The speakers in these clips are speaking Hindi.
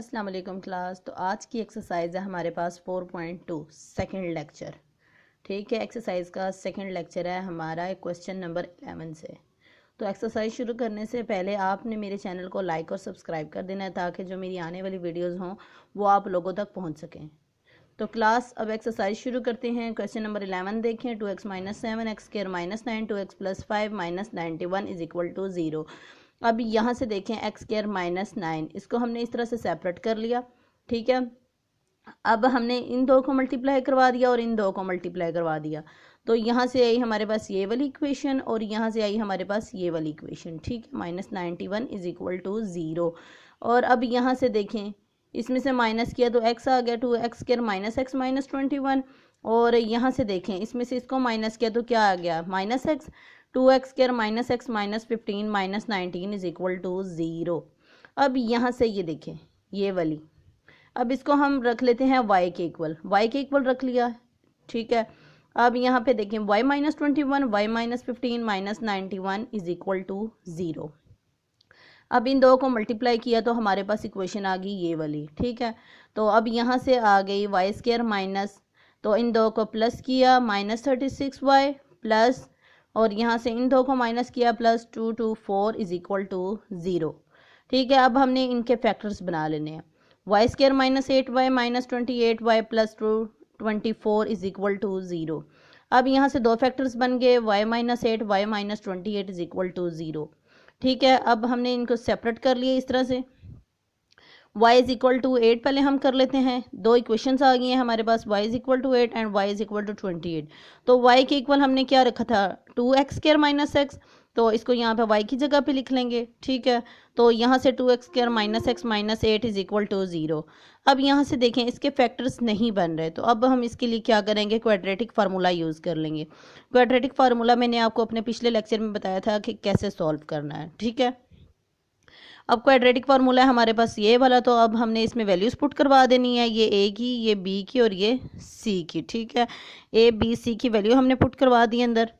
अस्सलाम वालेकुम क्लास। तो आज की एक्सरसाइज है हमारे पास 4.2 सेकंड लेक्चर। ठीक है, एक्सरसाइज का सेकंड लेक्चर है हमारा क्वेश्चन नंबर 11 से। तो एक्सरसाइज शुरू करने से पहले आपने मेरे चैनल को लाइक और सब्सक्राइब कर देना है ताकि जो मेरी आने वाली वीडियोस हों वो आप लोगों तक पहुंच सकें। तो क्लास अब एक्सरसाइज शुरू करते हैं। क्वेश्चन नंबर 11 देखें। 2x - 7 x square - 9 2x + 5 - 91 = 0। अब यहाँ से देखें x स्क्वायर -9, इसको हमने इस तरह से सेपरेट कर लिया। ठीक है, अब हमने इन दो को मल्टीप्लाई करवा दिया और इन दो को मल्टीप्लाई करवा दिया। तो यहाँ से आई हमारे पास ये वाली इक्वेशन और यहाँ से आई हमारे पास ये वाली इक्वेशन। ठीक है, -91 = 0। और अब यहाँ से देखें, इसमें से माइनस किया तो x आ गया, 2x स्क्वायर -x - 21। और यहाँ से देखें, इसमें से इसको माइनस किया तो क्या आ गया, -x। 2x square -x - 15 - 19 = 0। अब यहाँ से ये देखें ये वाली, अब इसको हम रख लेते हैं y के इक्वल रख लिया। ठीक है, अब यहाँ पे देखें y - 21 y - 15 - 91 = 0। अब इन दो को मल्टीप्लाई किया तो हमारे पास इक्वेशन आ गई ये वाली। ठीक है, तो अब यहाँ से आ गई वाई स्क्वायर माइनस, तो इन दो को प्लस किया -36y प्लस, और यहाँ से इन दो को माइनस किया +224 = 0। ठीक है, अब हमने इनके फैक्टर्स बना लेने हैं। Y square -8y - 28y + 224 = 0। अब यहाँ से दो फैक्टर्स बन गए, y - 8 y - 28 = 0। ठीक है, अब हमने इनको सेपरेट कर लिया इस तरह से। y = 8 पहले हम कर लेते हैं। दो इक्वेशंस आ गई हैं हमारे पास, y = 8 एंड y = 28। तो y के इक्वल हमने क्या रखा था, 2x स्क्वायर - x, तो इसको यहाँ पे y की जगह पे लिख लेंगे। ठीक है, तो यहाँ से 2x स्क्वायर -x - 8 = 0। अब यहाँ से देखें इसके फैक्टर्स नहीं बन रहे, तो अब हम इसके लिए क्या करेंगे, क्वाड्रेटिक फार्मूला यूज़ कर लेंगे। क्वाड्रेटिक फार्मूला मैंने आपको अपने पिछले लेक्चर में बताया था कि कैसे सॉल्व करना है। ठीक है, अब क्वाड्रेटिक फार्मूला है हमारे पास ये वाला, तो अब हमने इसमें वैल्यूज पुट करवा देनी है, ये ए की, ये बी की और ये सी की। ठीक है, ए बी सी की वैल्यू हमने पुट करवा दी अंदर।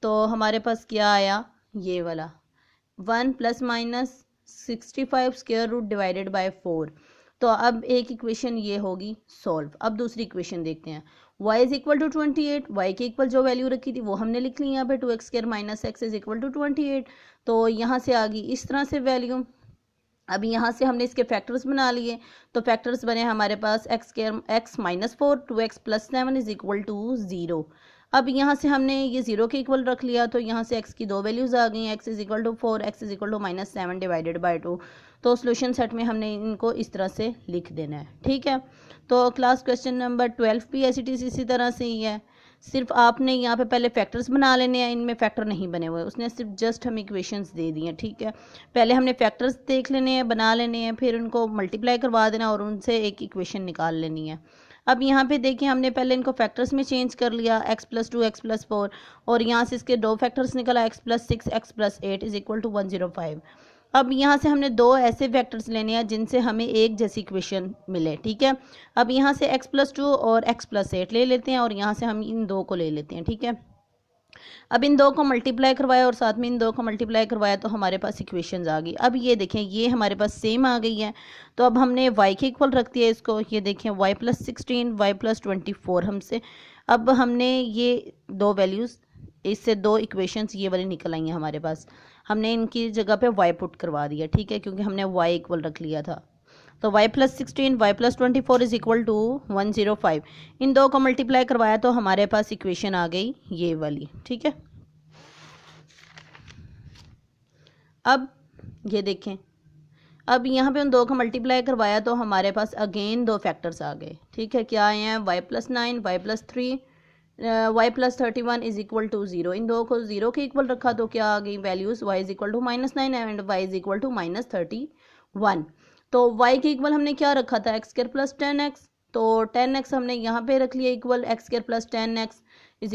तो हमारे पास क्या आया, ये वाला 1 ± 65 स्क्वायर रूट डिवाइडेड बाय 4। तो अब एक इक्वेशन ये होगी सॉल्व। अब दूसरी इक्वेशन देखते हैं। y = 28, y के इक्वल जो वैल्यू रखी थी वो हमने लिख ली यहाँ पे, 2x स्क्वायर - x = 28। तो यहाँ से आ गई इस तरह से वैल्यू। अब यहाँ से हमने इसके फैक्टर्स बना लिए, तो फैक्टर्स बने हमारे पास x स्क्वायर x - 4 2x + 7 = 0। अब यहाँ से हमने ये 0 के इक्वल रख लिया, तो यहाँ से x की दो वैल्यूज़ आ गई, x = 4 x = -7 डिवाइडेड बाय 2। तो सॉल्यूशन सेट में हमने इनको इस तरह से लिख देना है। ठीक है, तो क्लास क्वेश्चन नंबर 12 भी इसी तरह से ही है। सिर्फ आपने यहाँ पे पहले फैक्टर्स बना लेने हैं, इनमें फैक्टर नहीं बने हुए, उसने सिर्फ जस्ट हमें इक्वेशंस दे दी हैं। ठीक है, पहले हमने फैक्टर्स देख लेने हैं, बना लेने हैं, फिर उनको मल्टीप्लाई करवा देना और उनसे एक इक्वेशन निकाल लेनी है। अब यहाँ पे देखिए हमने पहले इनको फैक्टर्स में चेंज कर लिया, x + 2 x + 4, और यहाँ से इसके दो फैक्टर्स निकला, x + 6 x + 8 = 105। अब यहाँ से हमने दो ऐसे फैक्टर्स लेने हैं जिनसे हमें एक जैसी इक्वेशन मिले। ठीक है, अब यहाँ से x + 2 और x + 8 ले लेते हैं और यहाँ से हम इन दो को ले लेते हैं। ठीक है, अब इन दो को मल्टीप्लाई करवाया और साथ में इन दो को मल्टीप्लाई करवाया तो हमारे पास इक्वेशंस आ गई। अब ये देखें ये हमारे पास सेम आ गई है, तो अब हमने y के इक्वल रख दिया इसको। ये देखें y + 16 y + 24 हमसे, अब हमने ये दो वैल्यूज़, इससे दो इक्वेशंस ये वाली निकल आई हैं हमारे पास, हमने इनकी जगह पे y पुट करवा दिया। ठीक है, क्योंकि हमने y इक्वल रख लिया था। तो y + 16 y + 24 = 105। इन दो को मल्टीप्लाई करवाया तो हमारे पास इक्वेशन आ गई ये वाली। ठीक है, अब ये देखें, अब यहाँ पे उन दो को मल्टीप्लाई करवाया तो हमारे पास अगेन दो फैक्टर्स आ गए। ठीक है, क्या आए हैं, y + 9 y + 3 y + 31 = 0। इन दो को 0 के इक्वल रखा तो क्या आ गई वैल्यूज़, y = -9 एंड y = -31। तो y के इक्वल हमने क्या रखा था, x स्क्वायर + 10x, तो 10x हमने यहाँ पे रख लिया इक्वल, x स्क्वायर + 10x =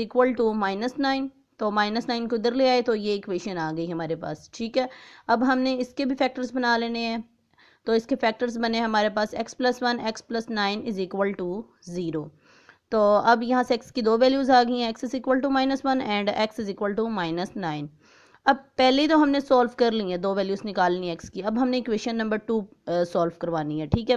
-9। तो -9 को इधर ले आए तो ये इक्वेशन आ गई हमारे पास। ठीक है, अब हमने इसके भी फैक्टर्स बना लेने हैं, तो इसके फैक्टर्स बने हमारे पास x + 1 x + 9 = 0। तो अब यहाँ से x की दो वैल्यूज़ आ गई हैं, x = -1 एंड x = -9। अब पहले तो हमने सॉल्व कर ली है, दो वैल्यूज निकालनी है एक्स की। अब हमने इक्वेशन नंबर 2 सॉल्व करवानी है, ठीक है।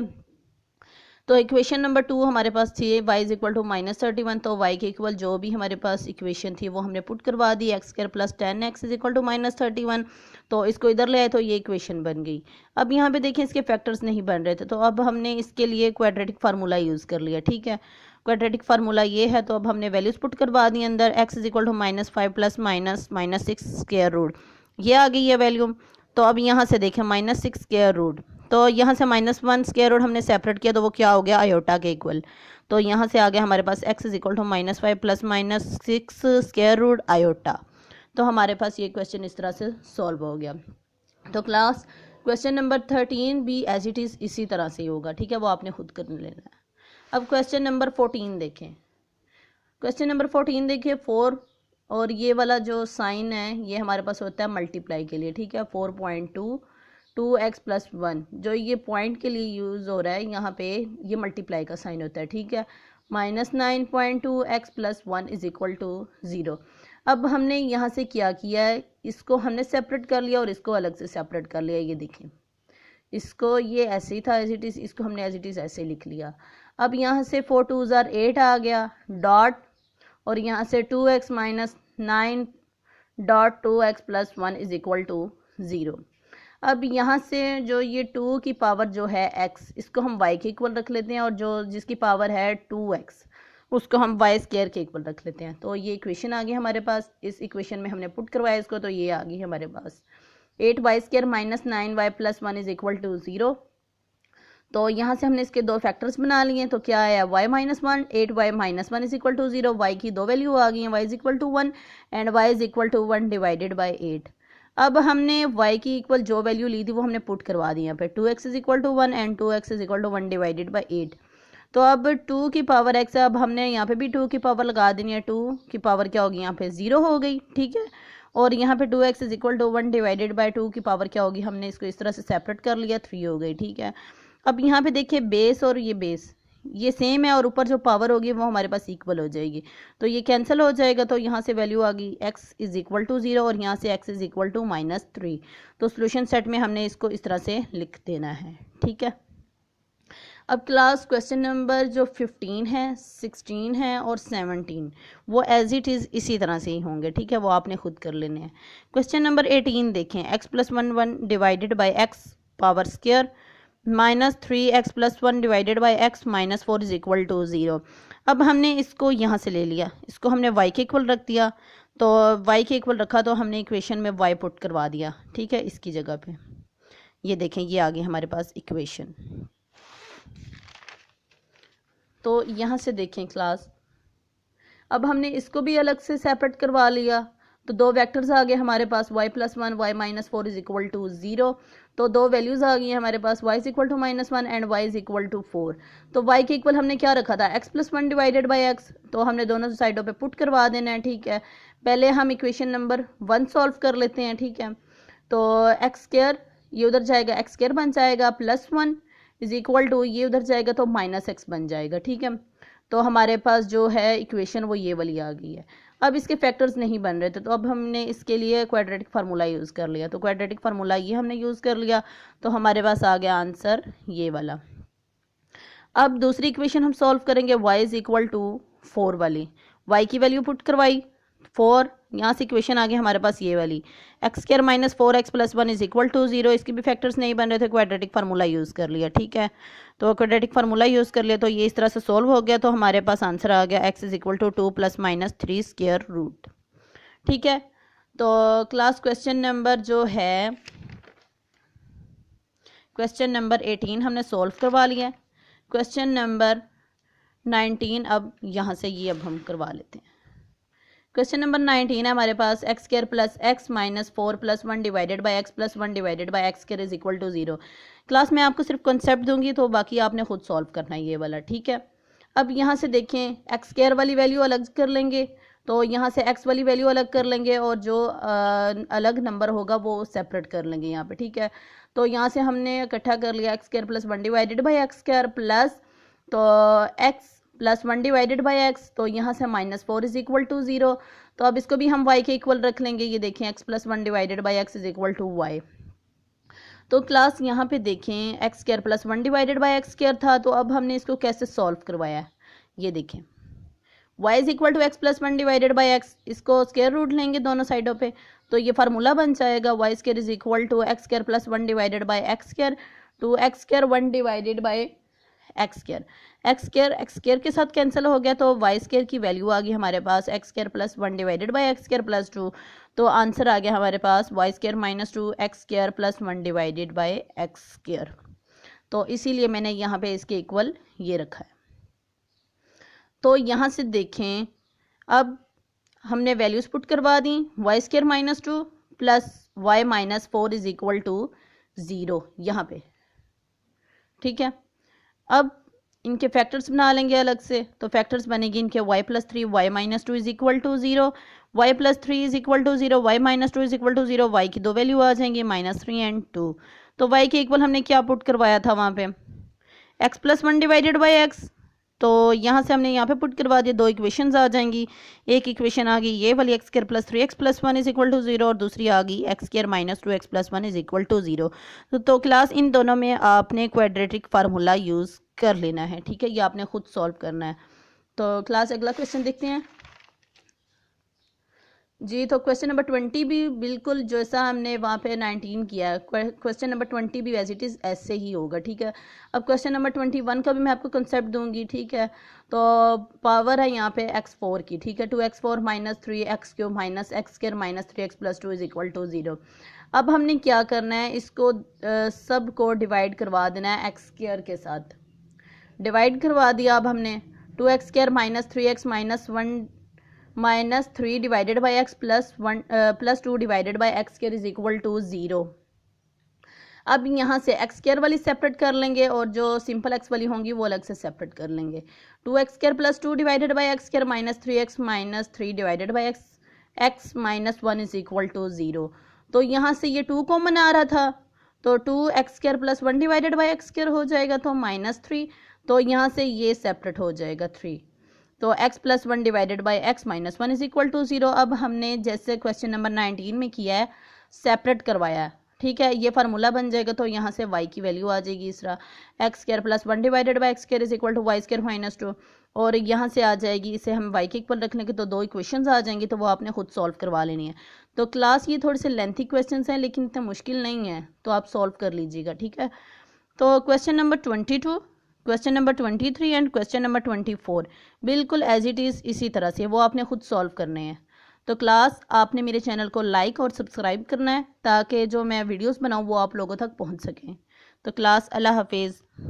तो इक्वेशन नंबर 2 हमारे पास थी y इज इक्वल टू -31, तो y के इक्वल जो भी हमारे पास इक्वेशन थी वो हमने पुट करवा दी, x square plus 10x is equal to -31। तो इसको इधर ले आए तो ये इक्वेशन बन गई। अब यहाँ पे देखें इसके फैक्टर्स नहीं बन रहे थे, तो अब हमने इसके लिए क्वाड्रेटिक फार्मूला यूज़ कर लिया, ठीक है। क्वाड्रेटिक फार्मूला ये है, तो अब हमने वैल्यूज पुट करवा दी अंदर, x is equal to -5 plus -6 square root, ये आ गई है वैल्यू। तो अब यहाँ से देखें -6 स्क्वायर रूट, तो यहाँ से -1 स्क्वायर रूट हमने सेपरेट किया तो वो क्या हो गया, आयोटा के इक्वल। तो यहाँ से आ गया हमारे पास x is equal to -5 plus -6 square root iota. तो हमारे पास ये क्वेश्चन इस तरह से सॉल्व हो गया। तो क्लास क्वेश्चन नंबर 13 भी एज इट इज़ इसी तरह से ही होगा, ठीक है, वो आपने खुद कर लेना है। अब क्वेश्चन नंबर 14 देखें। क्वेश्चन नंबर 14 देखिए, 4 और ये वाला जो साइन है ये हमारे पास होता है मल्टीप्लाई के लिए, ठीक है। 4.2 2x प्लस 1 जो ये पॉइंट के लिए यूज़ हो रहा है, यहाँ पे ये मल्टीप्लाई का साइन होता है, ठीक है। -9.2x plus 1 is equal to 0। अब हमने यहाँ से क्या किया है, इसको हमने सेपरेट कर लिया और इसको अलग से सेपरेट कर लिया, ये देखें। इसको ये ऐसे ही था एज इट इज़, इसको हमने एज इट इज़ ऐसे लिख लिया। अब यहाँ से 4 2 8 आ गया डॉट, और यहाँ से 2x minus 9 dot 2x plus 1 is equal to 0। अब यहाँ से जो ये 2 की पावर जो है x, इसको हम y के इक्वल रख लेते हैं, और जो जिसकी पावर है 2x उसको हम y स्क्वायर के इक्वल रख लेते हैं। तो ये इक्वेशन आ गई हमारे पास, इस इक्वेशन में हमने पुट करवाया इसको, तो ये आ गई हमारे पास 8y square minus 9y plus 1 is equal to 0। तो यहाँ से हमने इसके दो फैक्टर्स बना लिए, तो क्या आया y minus 1, 8y minus 1 is equal to 0। y की दो वैल्यू आ गई हैं, y is equal to 1 and y is equal to 1 divided by 8। अब हमने y की इक्वल जो वैल्यू ली थी वो हमने पुट करवा दी यहाँ पे, 2x is equal to 1 and 2x is equal to 1 divided by 8। तो अब 2 की पावर x है, अब हमने यहाँ पे भी 2 की पावर लगा देनी है, 2 की पावर क्या होगी यहाँ पे 0 हो गई, ठीक है। और यहाँ पे 2x is equal to 1 divided by 2 की पावर क्या होगी, हमने इसको इस तरह से सेपरेट कर लिया, 3 हो गई, ठीक है। अब यहाँ पे देखिए बेस और ये बेस ये सेम है, और ऊपर जो पावर होगी वो हमारे पास इक्वल हो जाएगी, तो ये कैंसिल हो जाएगा। तो यहाँ से वैल्यू आ गई x इज इक्वल टू 0 और यहाँ से x इज इक्वल टू -3। तो सोल्यूशन सेट में हमने इसको इस तरह से लिख देना है, ठीक है। अब क्लास क्वेश्चन नंबर जो 15 है, 16 है और 17 वो एज इट इज़ इसी तरह से ही होंगे, ठीक है, वो आपने खुद कर लेने हैं। क्वेश्चन नंबर 18 देखें, x plus 1 divided by x power square -3x plus 1 divided by x minus 4 is equal to 0। अब हमने इसको यहाँ से ले लिया, इसको हमने y के इक्वल रख दिया, तो y के इक्वल रखा तो हमने इक्वेशन में y पुट करवा दिया, ठीक है, इसकी जगह पे। ये देखें ये आ गई हमारे पास इक्वेशन। तो यहाँ से देखें क्लास, अब हमने इसको भी अलग से सेपरेट करवा लिया, तो दो वेक्टर्स आ गए हमारे पास, y plus 1 y minus 4 is equal to 0। तो दो वैल्यूज आ गई हैं हमारे पास, y is equal to -1 and y is equal to 4। तो y के इक्वल हमने क्या रखा था, x plus 1 divided by x, तो हमने दोनों साइडों पे पुट करवा देना है, ठीक है। पहले हम इक्वेशन नंबर 1 सॉल्व कर लेते हैं, ठीक है। तो एक्स स्क्वायर ये उधर जाएगा, एक्स स्क्वायर बन जाएगा, प्लस 1 इज इक्वल टू ये उधर जाएगा तो -x बन जाएगा, ठीक है। तो हमारे पास जो है इक्वेशन वो ये वाली आ गई है। अब इसके फैक्टर्स नहीं बन रहे थे, तो अब हमने इसके लिए क्वाड्रेटिक फार्मूला यूज़ कर लिया, तो क्वाड्रेटिक फार्मूला ये हमने यूज़ कर लिया, तो हमारे पास आ गया आंसर ये वाला। अब दूसरी इक्वेशन हम सॉल्व करेंगे, y इज इक्वल टू 4 वाली, y की वैल्यू पुट करवाई 4, यहाँ से इक्वेशन आ गई हमारे पास ये वाली, x square minus 4x plus 1 is equal to 0। इसके भी फैक्टर्स नहीं बन रहे थे, क्वाड्रेटिक फार्मूला यूज़ कर लिया, ठीक है। तो क्वाड्रेटिक फार्मूला यूज़ कर लिया, तो ये इस तरह से सॉल्व हो गया, तो हमारे पास आंसर आ गया x is equal to 2 plus -3 square root, ठीक है। तो क्लास क्वेश्चन नंबर जो है क्वेश्चन नंबर 18 हमने सॉल्व करवा लिया है। क्वेश्चन नंबर 19 अब यहाँ से ये अब हम करवा लेते हैं। क्वेश्चन नंबर 19 है हमारे पास, x square plus x minus 4 plus 1 divided by x plus 1 divided by x square is equal to 0। Class में आपको सिर्फ कॉन्सेप्ट दूंगी, तो बाकी आपने खुद सॉल्व करना है ये वाला, ठीक है। अब यहाँ से देखें, एक्स स्क्वायर वाली वैल्यू अलग कर लेंगे, तो यहाँ से एक्स वाली वैल्यू अलग कर लेंगे, और जो अलग नंबर होगा वो सेपरेट कर लेंगे यहाँ पे, ठीक है। तो यहाँ से हमने इकट्ठा कर लिया, x square plus 1 divided by x square plus, तो x plus 1 divided by x, तो यहाँ से -4 इज इक्वल टू 0। तो अब इसको भी हम y के इक्वल रख लेंगे। ये देखें x plus 1 divided by x is equal to y। तो क्लास यहाँ पे देखें x square plus 1 divided by x square था, तो अब हमने इसको कैसे सॉल्व करवाया है, ये देखें y is equal to x plus 1 divided by x, इसको स्क्वायर रूट लेंगे दोनों साइडों पे, तो ये फार्मूला बन जाएगा y square is equal to x square plus 1 divided by x square to x square 1 divided by x square के साथ कैंसिल हो गया, तो वाई स्क्वायर की वैल्यू आ गई हमारे पास x square plus 1 divided by x square plus 2। तो आंसर आ गया हमारे पास y square -2 x square plus 1 divided by x square. तो इसीलिए मैंने यहाँ पे इसके इक्वल ये रखा है। तो यहाँ से देखें अब हमने वैल्यूज पुट करवा दी, y square -2 plus y -4 is equal to 0 यहाँ पे, ठीक है। अब इनके फैक्टर्स बना लेंगे अलग से, तो फैक्टर्स बनेगी इनके y plus 3 y -2 is equal to 0, y plus 3 is equal to 0, y -2 is equal to 0, y की दो वैल्यू आ जाएंगी -3 एंड 2। तो y के इक्वल हमने क्या पुट करवाया था वहाँ पे x plus 1 divided by x, तो यहाँ से हमने यहाँ पे पुट करवा दिया, दो इक्वेशंस आ जाएंगी। एक इक्वेशन आ गई ये वाली x square plus 3x plus 1 is equal to 0 और दूसरी आ गई x square -2x plus 1 is equal to 0। तो क्लास इन दोनों में आपने क्वाड्रेटिक फार्मूला यूज़ कर लेना है, ठीक है, ये आपने खुद सॉल्व करना है। तो क्लास अगला क्वेश्चन देखते हैं जी। तो क्वेश्चन नंबर 20 भी बिल्कुल जैसा हमने वहाँ पे 19 किया है, क्वेश्चन नंबर 20 भी एज इट इज़ ऐसे ही होगा, ठीक है। अब क्वेश्चन नंबर 21 का भी मैं आपको कंसेप्ट दूंगी, ठीक है। तो पावर है यहाँ पे x4 की, ठीक है, 2x4 -3x³ minus x square -3x plus 2 is equal to 0। अब हमने क्या करना है, इसको सब को डिवाइड करवा देना है एक्स स्क्वायर के साथ, डिवाइड करवा दिया। अब हमने 2x square -3x -3 divided by x plus 2 divided by x square is equal to 0। अब यहाँ से एक्स स्क्वायर वाली सेपरेट कर लेंगे और जो सिंपल एक्स वाली होंगी वो अलग से सेपरेट कर लेंगे। 2x square plus 2 divided by x square -3x -3 divided by x -1 is equal to 0। तो यहाँ से ये 2 कॉमन आ रहा था, तो 2x square plus 1 divided by x square हो जाएगा, तो -3, तो यहाँ से ये सेपरेट हो जाएगा 3, तो x plus 1 divided by x -1 is equal to 0। अब हमने जैसे क्वेश्चन नंबर 19 में किया है सेपरेट करवाया है, ठीक है, ये फार्मूला बन जाएगा। तो यहाँ से y की वैल्यू आ जाएगी इस तरह x square plus 1 divided by x square is equal to y square -2, और यहाँ से आ जाएगी, इसे हम y के इक्वल रख लेंगे तो दो इक्वेशंस आ जाएंगी, तो वो आपने खुद सॉल्व करवा लेनी है। तो क्लास ये थोड़े से लेंथी क्वेश्चन हैं लेकिन इतने मुश्किल नहीं है, तो आप सॉल्व कर लीजिएगा, ठीक है। तो question number 22, question number 23 and question number 24 बिल्कुल एज इट इज़ इसी तरह से वो आपने खुद सॉल्व करने हैं। तो क्लास आपने मेरे चैनल को लाइक और सब्सक्राइब करना है ताकि जो मैं वीडियोस बनाऊँ वो आप लोगों तक पहुंच सकें। तो क्लास अल्लाह हाफिज़।